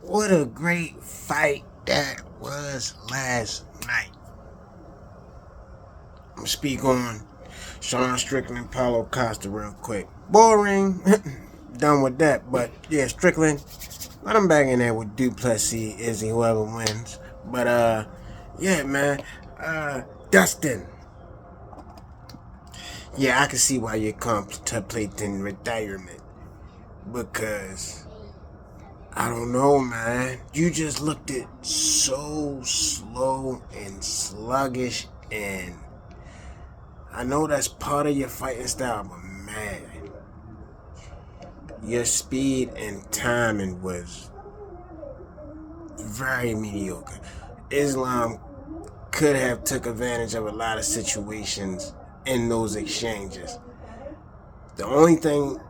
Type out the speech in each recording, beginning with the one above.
What a great fight that was last night. I'm gonna speak on Sean Strickland, Paulo Costa real quick. Boring. Done with that. But yeah, Strickland, let him back in there with Duplessis, Izzy, whoever wins. But yeah, man. Dustin. Yeah, I can see why you're contemplating retirement. Because I don't know, man. You just looked it so slow and sluggish, and I know that's part of your fighting style, but man, your speed and timing was very mediocre. Islam could have took advantage of a lot of situations in those exchanges. The only thing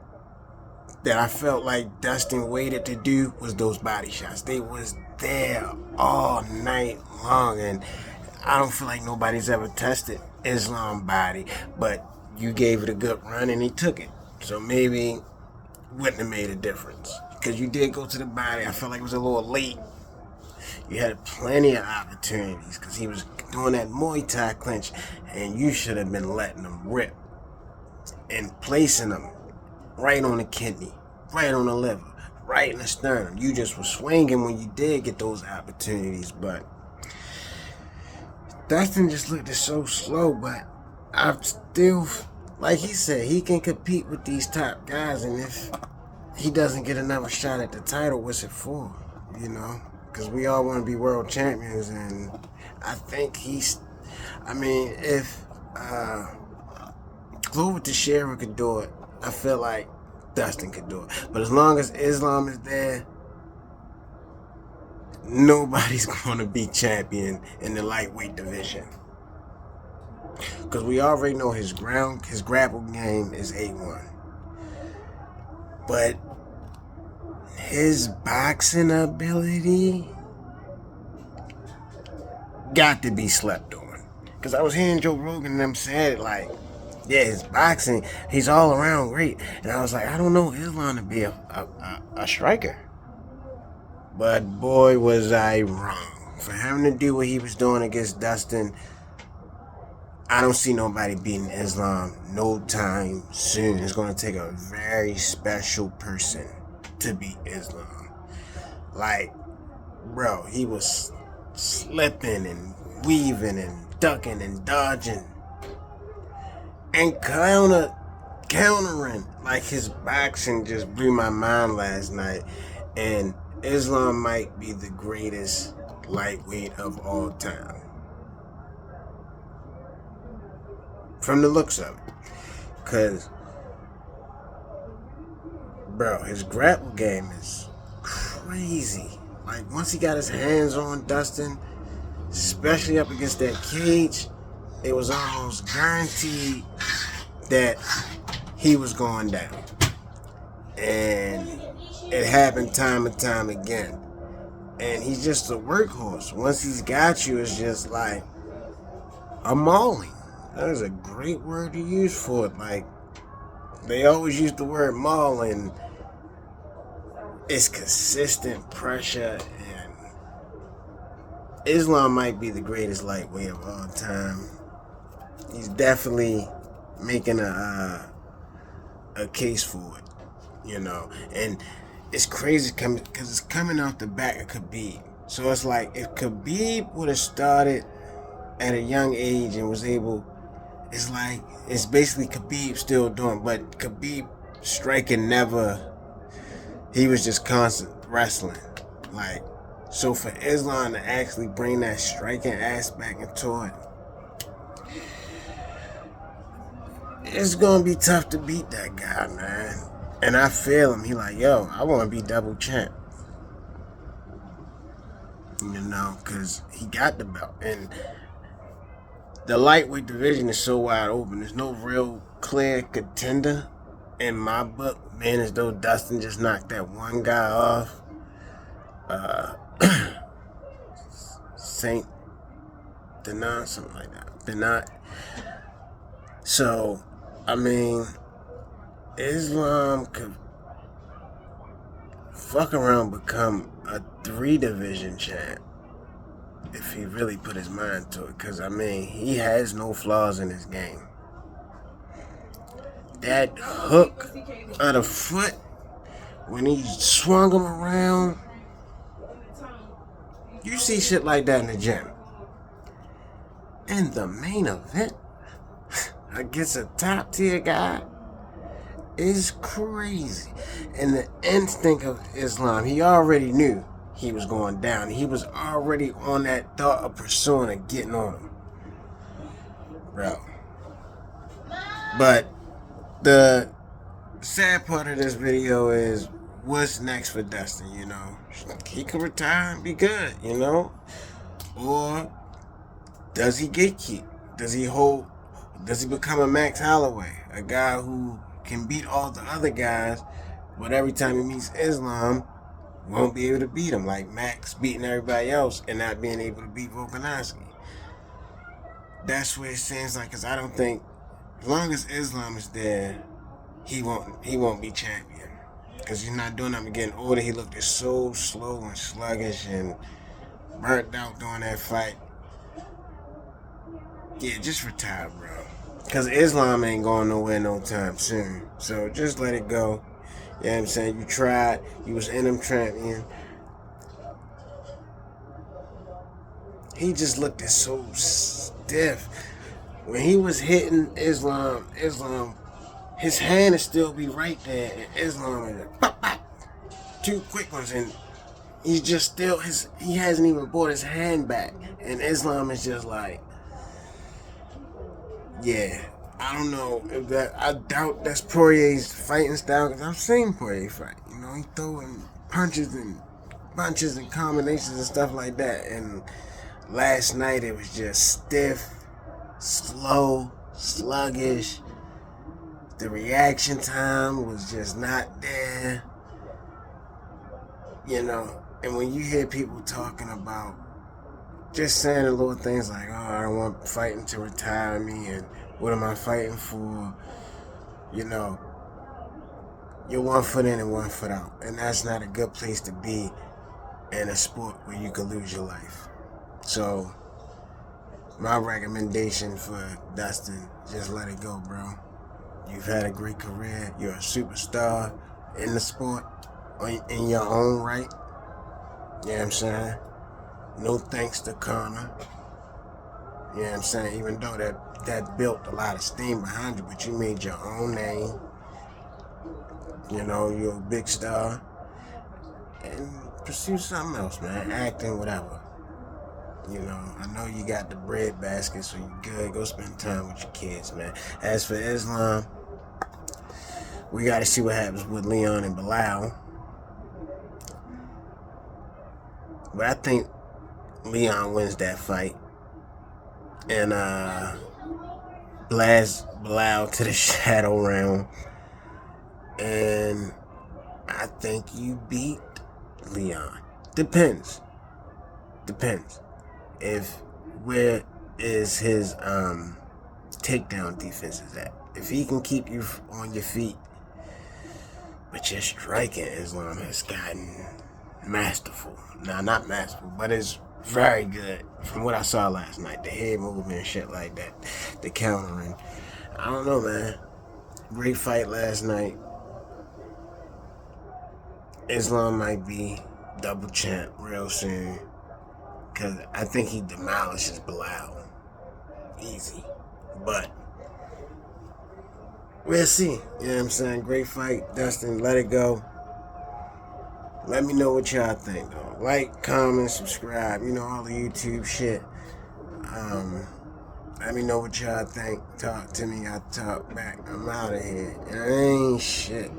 that I felt like Dustin waited to do was those body shots. They was there all night long, and I don't feel like nobody's ever tested Islam body, but you gave it a good run and he took it. So maybe wouldn't have made a difference. Because you did go to the body. I felt like it was a little late. You had plenty of opportunities because he was doing that Muay Thai clinch, and you should have been letting him rip and placing him right on the kidney, right on the liver, right in the sternum. You just were swinging when you did get those opportunities, but Dustin just looked so slow. But I'm still, like he said, he can compete with these top guys, and if he doesn't get another shot at the title, what's it for? You know? Because we all want to be world champions, and I think if Glover Teixeira could do it, I feel like Dustin could do it. But as long as Islam is there, nobody's going to be champion in the lightweight division. Because we already know his grapple game is A1. But his boxing ability got to be slept on. Because I was hearing Joe Rogan and them say it like, yeah, his boxing, he's all around great. And I was like, I don't know Islam to be a striker. But boy, was I wrong. For him to do what he was doing against Dustin, I don't see nobody beating Islam no time soon. It's going to take a very special person to beat Islam. Like, bro, he was slipping and weaving and ducking and dodging and countering. Like, his boxing just blew my mind last night. And Islam might be the greatest lightweight of all time. From the looks of it. Because, bro, his grapple game is crazy. Like, once he got his hands on Dustin, especially up against that cage, it was almost guaranteed that he was going down. And it happened time and time again. And he's just a workhorse. Once he's got you, it's just like a mauling. That is a great word to use for it. Like, they always use the word maul, and it's consistent pressure, and Islam might be the greatest lightweight of all time. He's definitely making a case for it, you know. And it's crazy because it's coming off the back of Khabib. So it's like if Khabib would have started at a young age and was able, it's like it's basically Khabib still doing, but Khabib striking never. He was just constant wrestling. Like, so for Islam to actually bring that striking aspect into it, it's gonna be tough to beat that guy, man. And I feel him. He like, yo, I want to be double champ. You know, because he got the belt. And the lightweight division is so wide open. There's no real clear contender in my book. Man, as though Dustin just knocked that one guy off. Saint Denis, something like that. Denis. So, I mean, Islam could fuck around become a 3-division champ if he really put his mind to it. Because, I mean, he has no flaws in his game. That hook of the foot, when he swung him around, you see shit like that in the gym. And the main event against a top tier guy is crazy. And the instinct of Islam, he already knew he was going down. He was already on that thought of pursuing and getting on him. Bro. But the sad part of this video is what's next for Dustin, you know? He could retire and be good, you know? Or does he gatekeep? Does he become a Max Holloway? A guy who can beat all the other guys, but every time he meets Islam, won't be able to beat him, like Max beating everybody else and not being able to beat Volkanovski. That's where it seems like, because I don't think, as long as Islam is there, he won't be champion. Because he's not doing nothing. Getting older, he looked so slow and sluggish and burnt out during that fight. Yeah, just retire, bro. Because Islam ain't going nowhere no time soon. So just let it go. You know what I'm saying? You tried. You was interim champion. He just looked so stiff. When he was hitting Islam, his hand would still be right there. And Islam is like, pop, pop. 2 quick ones. And he's just still, he hasn't even brought his hand back. And Islam is just like, yeah, I don't know if that. I doubt that's Poirier's fighting style, because I've seen Poirier fight. You know, he throwing punches and bunches and combinations and stuff like that. And last night it was just stiff, slow, sluggish. The reaction time was just not there. You know, and when you hear people talking about just saying the little things like, oh, I don't want fighting to retire me, and what am I fighting for? You know, you're 1 foot in and 1 foot out. And that's not a good place to be in a sport where you could lose your life. So, my recommendation for Dustin, just let it go, bro. You've had a great career. You're a superstar in the sport, in your own right. You know what I'm saying? No thanks to Connor. You know what I'm saying? Even though that built a lot of steam behind you, but you made your own name. You know, you're a big star. And pursue something else, man. Acting, whatever. You know, I know you got the bread basket, so you good. Go spend time with your kids, man. As for Islam, we got to see what happens with Leon and Bilal. But I think Leon wins that fight. And blast Bilal to the shadow realm. And I think you beat Leon. Depends. Where is his takedown defenses at? If he can keep you on your feet, but your striking, Islam has gotten masterful. Now, not masterful, but it's very good from what I saw last night. The head movement and shit like that. The countering. I don't know, man. Great fight last night. Islam might be double champ real soon. Because I think he demolishes Bilal. Easy. But we'll see. You know what I'm saying? Great fight. Dustin, let it go. Let me know what y'all think, though. Like, comment, subscribe. You know, all the YouTube shit. Let me know what y'all think. Talk to me. I'll talk back. I'm out of here. And I ain't shit.